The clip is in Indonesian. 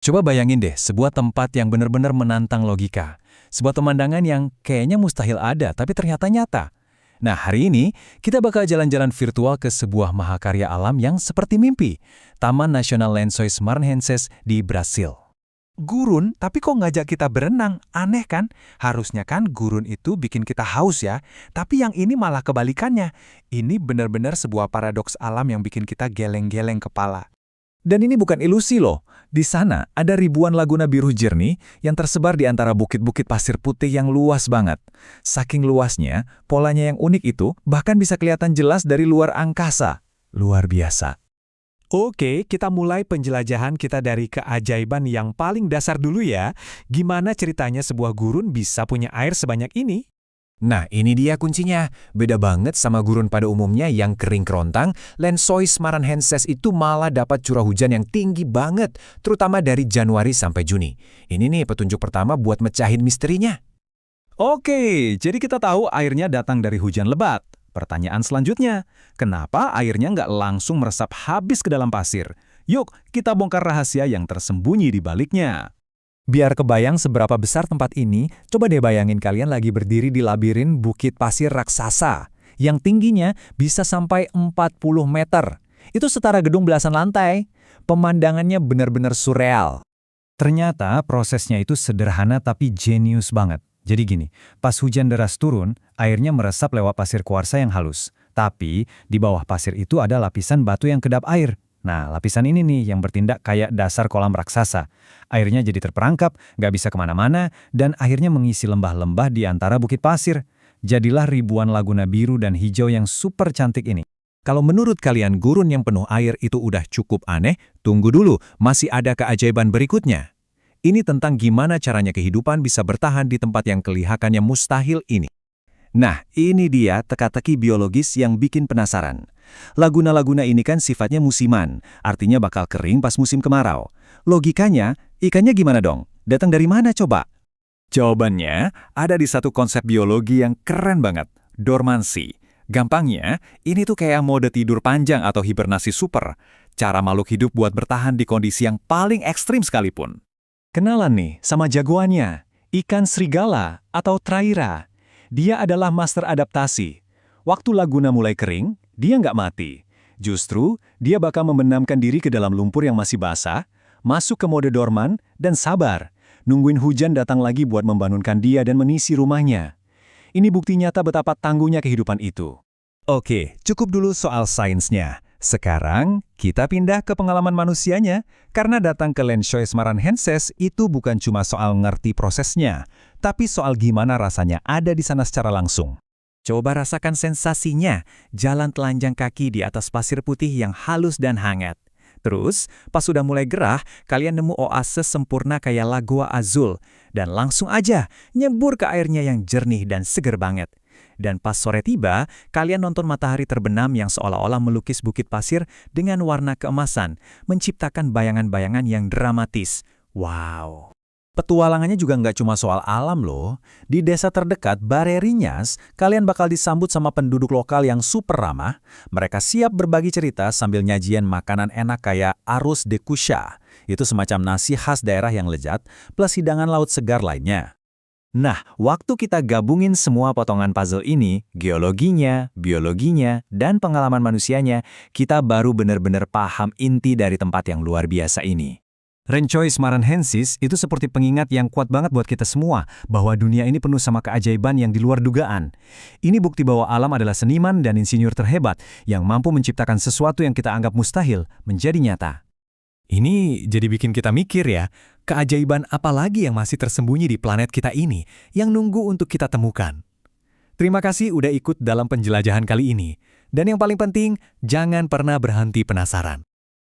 Coba bayangin deh, sebuah tempat yang benar-benar menantang logika. Sebuah pemandangan yang kayaknya mustahil ada, tapi ternyata nyata. Nah, hari ini kita bakal jalan-jalan virtual ke sebuah mahakarya alam yang seperti mimpi. Taman Nasional Lençóis Maranhenses di Brasil. Gurun, tapi kok ngajak kita berenang? Aneh kan? Harusnya kan gurun itu bikin kita haus ya. Tapi yang ini malah kebalikannya. Ini benar-benar sebuah paradoks alam yang bikin kita geleng-geleng kepala. Dan ini bukan ilusi loh. Di sana ada ribuan laguna biru jernih yang tersebar di antara bukit-bukit pasir putih yang luas banget. Saking luasnya, polanya yang unik itu bahkan bisa kelihatan jelas dari luar angkasa. Luar biasa. Oke, kita mulai penjelajahan kita dari keajaiban yang paling dasar dulu ya. Gimana ceritanya sebuah gurun bisa punya air sebanyak ini? Nah, ini dia kuncinya. Beda banget sama gurun pada umumnya yang kering kerontang, Lençóis Maranhenses itu malah dapat curah hujan yang tinggi banget, terutama dari Januari sampai Juni. Ini nih petunjuk pertama buat mecahin misterinya. Oke, jadi kita tahu airnya datang dari hujan lebat. Pertanyaan selanjutnya, kenapa airnya nggak langsung meresap habis ke dalam pasir? Yuk, kita bongkar rahasia yang tersembunyi di baliknya. Biar kebayang seberapa besar tempat ini, coba deh bayangin kalian lagi berdiri di labirin bukit pasir raksasa, yang tingginya bisa sampai 40 meter. Itu setara gedung belasan lantai. Pemandangannya benar-benar surreal. Ternyata prosesnya itu sederhana tapi jenius banget. Jadi gini, pas hujan deras turun, airnya meresap lewat pasir kuarsa yang halus. Tapi di bawah pasir itu ada lapisan batu yang kedap air. Nah, lapisan ini nih yang bertindak kayak dasar kolam raksasa. Airnya jadi terperangkap, nggak bisa kemana-mana, dan akhirnya mengisi lembah-lembah di antara bukit pasir. Jadilah ribuan laguna biru dan hijau yang super cantik ini. Kalau menurut kalian gurun yang penuh air itu udah cukup aneh, tunggu dulu, masih ada keajaiban berikutnya. Ini tentang gimana caranya kehidupan bisa bertahan di tempat yang kelihatannya mustahil ini. Nah, ini dia teka-teki biologis yang bikin penasaran. Laguna-laguna ini kan sifatnya musiman, artinya bakal kering pas musim kemarau. Logikanya, ikannya gimana dong? Datang dari mana coba? Jawabannya ada di satu konsep biologi yang keren banget, dormansi. Gampangnya, ini tuh kayak mode tidur panjang atau hibernasi super. Cara makhluk hidup buat bertahan di kondisi yang paling ekstrim sekalipun. Kenalan nih sama jagoannya, ikan serigala atau traira. Dia adalah master adaptasi. Waktu laguna mulai kering, dia nggak mati. Justru, dia bakal membenamkan diri ke dalam lumpur yang masih basah, masuk ke mode dorman, dan sabar. Nungguin hujan datang lagi buat membangunkan dia dan mengisi rumahnya. Ini bukti nyata betapa tangguhnya kehidupan itu. Oke, cukup dulu soal sainsnya. Sekarang, kita pindah ke pengalaman manusianya, karena datang ke Lençóis Maranhenses itu bukan cuma soal ngerti prosesnya, tapi soal gimana rasanya ada di sana secara langsung. Coba rasakan sensasinya, jalan telanjang kaki di atas pasir putih yang halus dan hangat. Terus, pas sudah mulai gerah, kalian nemu oase sempurna kayak Lagoa Azul, dan langsung aja nyebur ke airnya yang jernih dan seger banget. Dan pas sore tiba, kalian nonton matahari terbenam yang seolah-olah melukis bukit pasir dengan warna keemasan, menciptakan bayangan-bayangan yang dramatis. Wow! Petualangannya juga nggak cuma soal alam loh. Di desa terdekat, Barreirinhas, kalian bakal disambut sama penduduk lokal yang super ramah. Mereka siap berbagi cerita sambil nyajian makanan enak kayak arroz de cuxa. Itu semacam nasi khas daerah yang lezat, plus hidangan laut segar lainnya. Nah, waktu kita gabungin semua potongan puzzle ini, geologinya, biologinya, dan pengalaman manusianya, kita baru benar-benar paham inti dari tempat yang luar biasa ini. Lençóis Maranhenses itu seperti pengingat yang kuat banget buat kita semua, bahwa dunia ini penuh sama keajaiban yang di luar dugaan. Ini bukti bahwa alam adalah seniman dan insinyur terhebat, yang mampu menciptakan sesuatu yang kita anggap mustahil menjadi nyata. Ini jadi bikin kita mikir ya, keajaiban apa lagi yang masih tersembunyi di planet kita ini yang nunggu untuk kita temukan. Terima kasih udah ikut dalam penjelajahan kali ini. Dan yang paling penting, jangan pernah berhenti penasaran.